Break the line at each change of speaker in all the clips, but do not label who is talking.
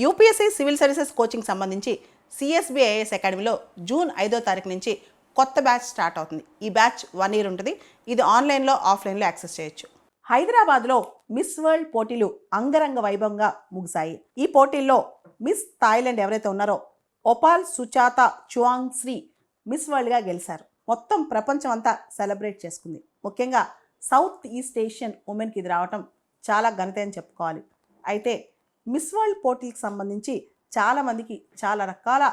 UPSC civil services coaching సంబంధించి CSBIS అకాడమీలో June 5వ తారీఖు నుంచి కొత్త బ్యాచ్ స్టార్ట్ అవుతుంది. ఈ బ్యాచ్ 1 ఇయర్ ఉంటుంది. ఇది ఆన్లైన్లో ఆఫ్లైన్లో యాక్సెస్ చేయొచ్చు. హైదరాబాద్లో మిస్ వరల్డ్ పోటీలు అంగరంగ వైభవంగా ముగిశాయి. ఈ పోటీల్లో మిస్ థాయిలాండ్ ఎవరైతే ఉన్నారో ఒపాల్ సుచాత చువాంగ్ శ్రీ మిస్ వరల్డ్గా గెలిచారు. మొత్తం ప్రపంచం అంతా సెలబ్రేట్ చేసుకుంది. ముఖ్యంగా సౌత్ ఈస్ట్ ఏషియన్ ఉమెన్కి ఇది రావటం చాలా ఘనత అని చెప్పుకోవాలి. అయితే మిస్ వరల్డ్ పోటీలకు సంబంధించి చాలామందికి చాలా రకాల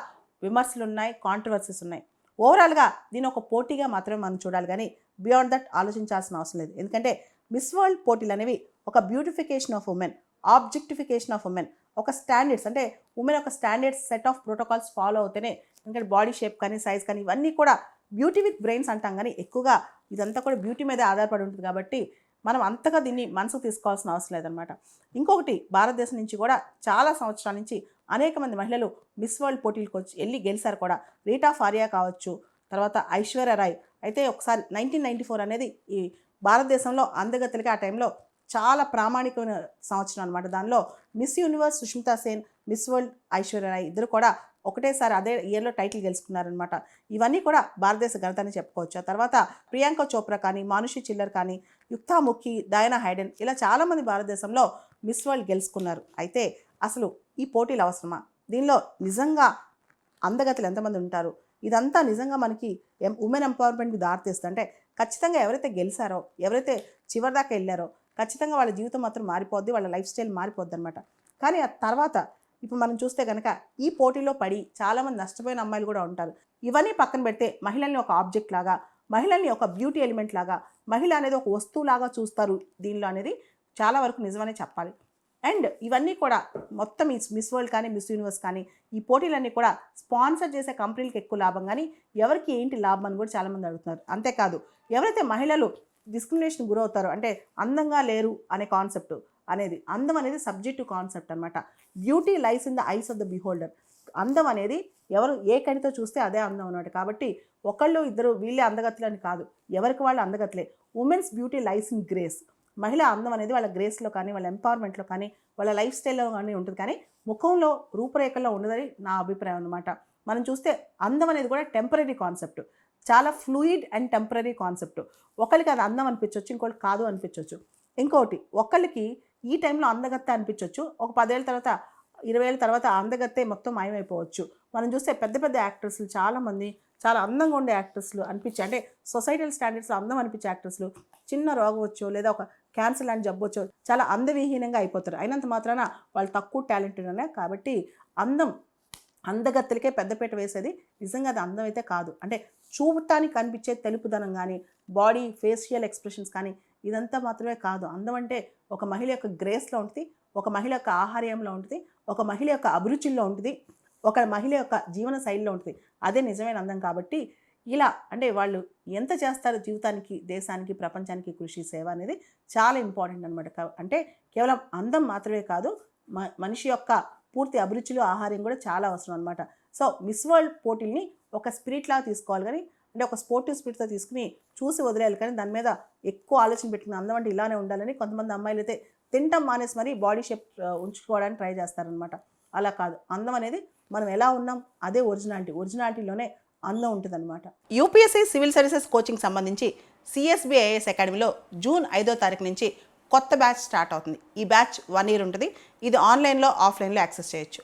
విమర్శలు ఉన్నాయి, కాంట్రవర్సీస్ ఉన్నాయి. ఓవరాల్గా దీని ఒక పోటీగా మాత్రమే మనం చూడాలి, కానీ బియాండ్ దట్ ఆలోచించాల్సిన అవసరం లేదు. ఎందుకంటే మిస్ వరల్డ్ పోటీలు అనేవి ఒక beautification of women, objectification of women, ఒక స్టాండర్డ్స్ అంటే ఉమెన్ ఒక standards set of protocols follow అవుతేనే, ఎందుకంటే బాడీ షేప్ కానీ సైజ్ కానీ ఇవన్నీ కూడా బ్యూటీ విత్ బ్రెయిన్స్ అంటాం, కానీ ఎక్కువగా ఇదంతా కూడా బ్యూటీ మీద ఆధారపడి ఉంటుంది. కాబట్టి మనం అంతగా దీన్ని మనసుకు తీసుకోవాల్సిన అవసరం లేదనమాట. ఇంకొకటి, భారతదేశం నుంచి కూడా చాలా సంవత్సరాల నుంచి అనేక మంది మహిళలు మిస్ వరల్డ్ పోటీలకు వచ్చి వెళ్ళి గెలిచారు కూడా. రీటా ఫారియా కావచ్చు, తర్వాత ఐశ్వర్య రాయ్. అయితే ఒకసారి 1994 అనేది ఈ భారతదేశంలో అందగత్తెలకి ఆ టైంలో చాలా ప్రామాణికమైన సంవత్సరం అనమాట. దానిలో miss universe Sushmita Sen, miss world Aishwarya Rai ఇద్దరు కూడా ఒకటేసారి అదే ఇయర్లో టైటిల్ గెలుచుకున్నారనమాట. ఇవన్నీ కూడా భారతదేశ ఘనత అని చెప్పుకోవచ్చు. ఆ తర్వాత ప్రియాంక చోప్రా కానీ, మానుషి చిల్లర్ కానీ, యుక్తా ముఖి, డయానా హైడెన్ ఇలా చాలామంది భారతదేశంలో మిస్ వరల్డ్ గెలుచుకున్నారు. అయితే అసలు ఈ పోటీలు అవసరమా? దీనిలో నిజంగా అందగతులు ఎంతమంది ఉంటారు? ఇదంతా నిజంగా మనకి ఉమెన్ ఎంపవర్మెంట్కి దారితీస్తుంది అంటే ఖచ్చితంగా ఎవరైతే గెలిచారో, ఎవరైతే చివరిదాకా వెళ్ళారో ఖచ్చితంగా వాళ్ళ జీవితం మాత్రం మారిపోద్ది, వాళ్ళ లైఫ్ స్టైల్ మారిపోద్ది అనమాట. కానీ ఆ తర్వాత ఇప్పుడు మనం చూస్తే కనుక ఈ పోటీలో పడి చాలామంది నష్టపోయిన అమ్మాయిలు కూడా ఉంటారు. ఇవన్నీ పక్కన పెడితే మహిళల్ని ఒక ఆబ్జెక్ట్ లాగా, మహిళల్ని ఒక బ్యూటీ ఎలిమెంట్ లాగా, మహిళ అనేది ఒక వస్తువులాగా చూస్తారు దీనిలో అనేది చాలా వరకు నిజమనే చెప్పాలి. అండ్ ఇవన్నీ కూడా మొత్తం ఈ మిస్ వరల్డ్ కానీ, మిస్ యూనివర్స్ కానీ ఈ పోటీలన్నీ కూడా స్పాన్సర్ చేసే కంపెనీలకు ఎక్కువ లాభం, కానీ ఎవరికి ఏంటి లాభం అని కూడా చాలామంది అడుగుతున్నారు. అంతేకాదు, ఎవరైతే మహిళలు డిస్క్రిమినేషన్ గురవుతారో అంటే అందంగా లేరు అనే కాన్సెప్ట్ అనేది, అందం అనేది సబ్జెక్టివ్ కాన్సెప్ట్ అనమాట. Beauty lies in the eyes of the beholder. అందం అనేది ఎవరు ఏ కనితో చూస్తే అదే అందం అన్నమాట. కాబట్టి ఒకళ్ళు ఇద్దరు వీళ్ళే అందగత్తులు అని కాదు, ఎవరికి వాళ్ళు అందగత్తులే. Women's beauty lies in grace. మహిళ అందం అనేది వాళ్ళ గ్రేస్లో కానీ, వాళ్ళ ఎంపవర్మెంట్లో కానీ, వాళ్ళ లైఫ్ స్టైల్లో కానీ ఉంటుంది, కానీ ముఖంలో రూపురేఖల్లో ఉండదని నా అభిప్రాయం అనమాట. మనం చూస్తే అందం అనేది కూడా టెంపరీ కాన్సెప్ట్, చాలా ఫ్లూయిడ్ అండ్ టెంపరీ కాన్సెప్ట్. ఒకరికి అది అందం అనిపించవచ్చు, ఇంకోటి కాదు అనిపించవచ్చు. ఇంకోటి, ఒకళ్ళకి ఈ టైంలో అందగత్తే అనిపించవచ్చు, ఒక 10 ఏళ్ళ తర్వాత 20 ఏళ్ళ తర్వాత అందగత్తే మొత్తం మాయమైపోవచ్చు. మనం చూస్తే పెద్ద పెద్ద యాక్టర్స్లు చాలామంది చాలా అందంగా ఉండే యాక్టర్స్లు అనిపించే, అంటే సొసైటల్ స్టాండర్డ్స్లో అందం అనిపించే యాక్టర్స్లు చిన్న రోగం వచ్చో లేదా ఒక క్యాన్సర్ లాంటి జబ్బు వచ్చో చాలా అందవిహీనంగా అయిపోతారు. అయినంత మాత్రాన వాళ్ళు తక్కువ టాలెంటెడ్ అనే. కాబట్టి అందగత్తెలకే పెద్దపీట వేసేది నిజంగా అది అందం అయితే కాదు. అంటే చూడటానికి కనిపించే తెలుపుదనం కానీ, బాడీ ఫేషియల్ ఎక్స్ప్రెషన్స్ కానీ ఇదంతా మాత్రమే కాదు. అందం అంటే ఒక మహిళ యొక్క గ్రేస్లో ఉంటుంది, ఒక మహిళ యొక్క ఆహార్యంలో ఉంటుంది, ఒక మహిళ యొక్క అభిరుచుల్లో ఉంటుంది, ఒక మహిళ యొక్క జీవన శైలిలో ఉంటుంది. అదే నిజమైన అందం. కాబట్టి ఇలా అంటే వాళ్ళు ఎంత చేస్తారో జీవితానికి, దేశానికి, ప్రపంచానికి కృషి సేవ అనేది చాలా ఇంపార్టెంట్ అనమాట. అంటే కేవలం అందం మాత్రమే కాదు, మనిషి యొక్క పూర్తి అభిరుచులు, ఆహార్యం కూడా చాలా అవసరం అనమాట. సో మిస్ వరల్డ్ పోటీల్ని ఒక స్పిరిట్ లాగా తీసుకోవాలి, కానీ అంటే ఒక స్పోర్టివ్ స్పిరిట్తో తీసుకుని చూసి వదిలేయాలి, కానీ దాని మీద ఎక్కువ ఆలోచన పెట్టుకుని అందం అంటే ఇలానే ఉండాలని కొంతమంది అమ్మాయిలు అయితే తింటాం మానేసి మరి బాడీ షేప్ ఉంచుకోవడానికి ట్రై చేస్తారనమాట. అలా కాదు, అందం అనేది మనం ఎలా ఉన్నాం అదే ఒరిజినాలిటీలోనే అందం ఉంటుంది అనమాట. యూపీఎస్సీ సివిల్ సర్వీసెస్ కోచింగ్ సంబంధించి సిఎస్బిఐఎస్ అకాడమీలో జూన్ 5వ తారీఖు నుంచి కొత్త బ్యాచ్ స్టార్ట్ అవుతుంది. ఈ బ్యాచ్ 1 ఇయర్ ఉంటుంది. ఇది ఆన్లైన్లో ఆఫ్లైన్లో యాక్సెస్ చేయొచ్చు.